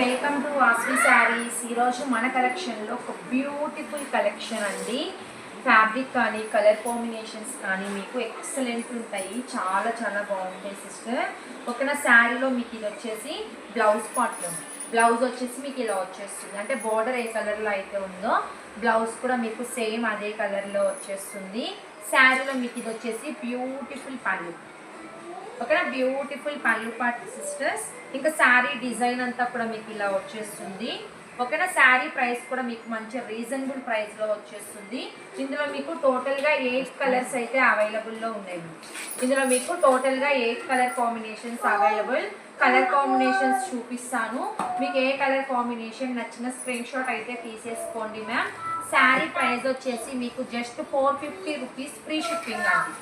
Welcome to Vasvi saris. ఈరోజు మన కలెక్షన్లో ఒక బ్యూటిఫుల్ కలెక్షన్ అండి. ఫ్యాబ్రిక్ కానీ కలర్ కాంబినేషన్స్ కానీ మీకు ఎక్సలెంట్ ఉంటాయి. చాలా చాలా బాగుంటాయి సిస్టర్. ఒకనా శారీలో మీకు ఇది వచ్చేసి బ్లౌజ్ పార్ట్లో, బ్లౌజ్ వచ్చేసి మీకు ఇలా వచ్చేస్తుంది. అంటే బార్డర్ ఏ కలర్లో అయితే ఉందో బ్లౌజ్ కూడా మీకు సేమ్ అదే కలర్లో వచ్చేస్తుంది. శారీలో మీకు ఇది వచ్చేసి బ్యూటిఫుల్ పళ్ళు, ఓకేనా, బ్యూటిఫుల్ పళ్ళు పార్ట్ సిస్టర్స్. ఇంకా శారీ డిజైన్ అంతా కూడా మీకు ఇలా వచ్చేస్తుంది. ఓకేనా, శారీ ప్రైస్ కూడా మీకు మంచి రీజనబుల్ ప్రైస్లో వచ్చేస్తుంది. ఇందులో మీకు టోటల్గా 8 కలర్స్ అయితే అవైలబుల్లో ఉన్నాయి. ఇందులో మీకు టోటల్గా 8 colour combinations available. Colour combinations చూపిస్తాను. మీకు ఏ కలర్ కాంబినేషన్ నచ్చిన స్క్రీన్ షాట్ అయితే తీసేసుకోండి మ్యామ్. శారీ ప్రైస్ వచ్చేసి మీకు జస్ట్ 450 రూపీస్ ఫ్రీ షిప్పింగ్ అండి.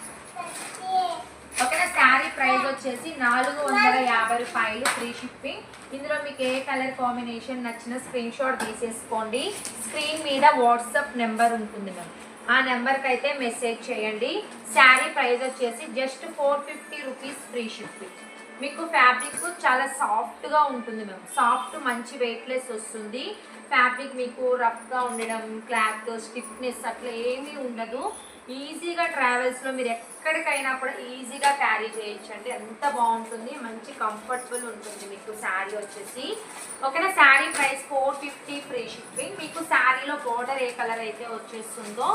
ఓకేనా, శారీ ప్రైస్ వచ్చేసి 450 రూపాయలు ఫ్రీ షిప్పింగ్. ఇందులో మీకు ఏ కలర్ కాంబినేషన్ నచ్చిన స్క్రీన్ షాట్ తీసేసుకోండి. స్క్రీన్ మీద వాట్సాప్ నెంబర్ ఉంటుంది మ్యామ్, ఆ నెంబర్కి అయితే మెసేజ్ చేయండి. శారీ ప్రైస్ వచ్చేసి జస్ట్ 450 రూపీస్ ఫ్రీ షిప్పింగ్. మీకు ఫ్యాబ్రిక్ చాలా సాఫ్ట్గా ఉంటుంది మ్యామ్, సాఫ్ట్ మంచి వెయిట్లెస్ వస్తుంది. ఫ్యాబ్రిక్ మీకు రఫ్గా ఉండడం, క్లాత్ స్టిఫ్నెస్ అట్లా ఏమీ ఉండదు. ఈజీగా ట్రావెల్స్లో మీరు ఎక్కడికైనా కూడా ఈజీగా క్యారీ చేయొచ్చు అండి. ఎంత బాగుంటుంది, మంచి కంఫర్టబుల్ ఉంటుంది మీకు శారీ వచ్చేసి. ఓకేనా, శారీ ప్రైస్ 450 ఫ్రీ షిప్పింగ్. మీకు శారీలో బోర్డర్ ఏ కలర్ అయితే వచ్చేస్తుందో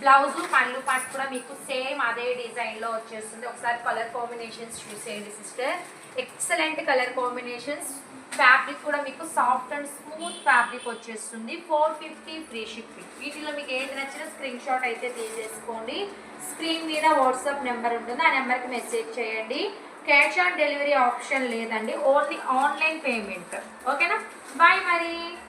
బ్లౌజ్ పళ్ళు పాటు కూడా మీకు సేమ్ అదే డిజైన్లో వచ్చేస్తుంది. ఒకసారి కలర్ కాంబినేషన్స్ చూసేయండి sister, excellent colour combinations. Fabric కూడా మీకు సాఫ్ట్ అండ్ స్మూత్ ఫ్యాబ్రిక్ వచ్చేస్తుంది. 450 ఫ్రీ షిప్పింగ్. వీటిలో మీకు ఏది నచ్చిన స్క్రీన్ షాట్ అయితే తీసేసుకోండి. స్క్రీన్ మీద వాట్సాప్ నెంబర్ ఉంటుంది, ఆ నెంబర్కి మెసేజ్ చేయండి. క్యాష్ ఆన్ డెలివరీ ఆప్షన్ లేదండి, ఓన్లీ ఆన్లైన్ పేమెంట్. ఓకేనా, బాయ్ మరి.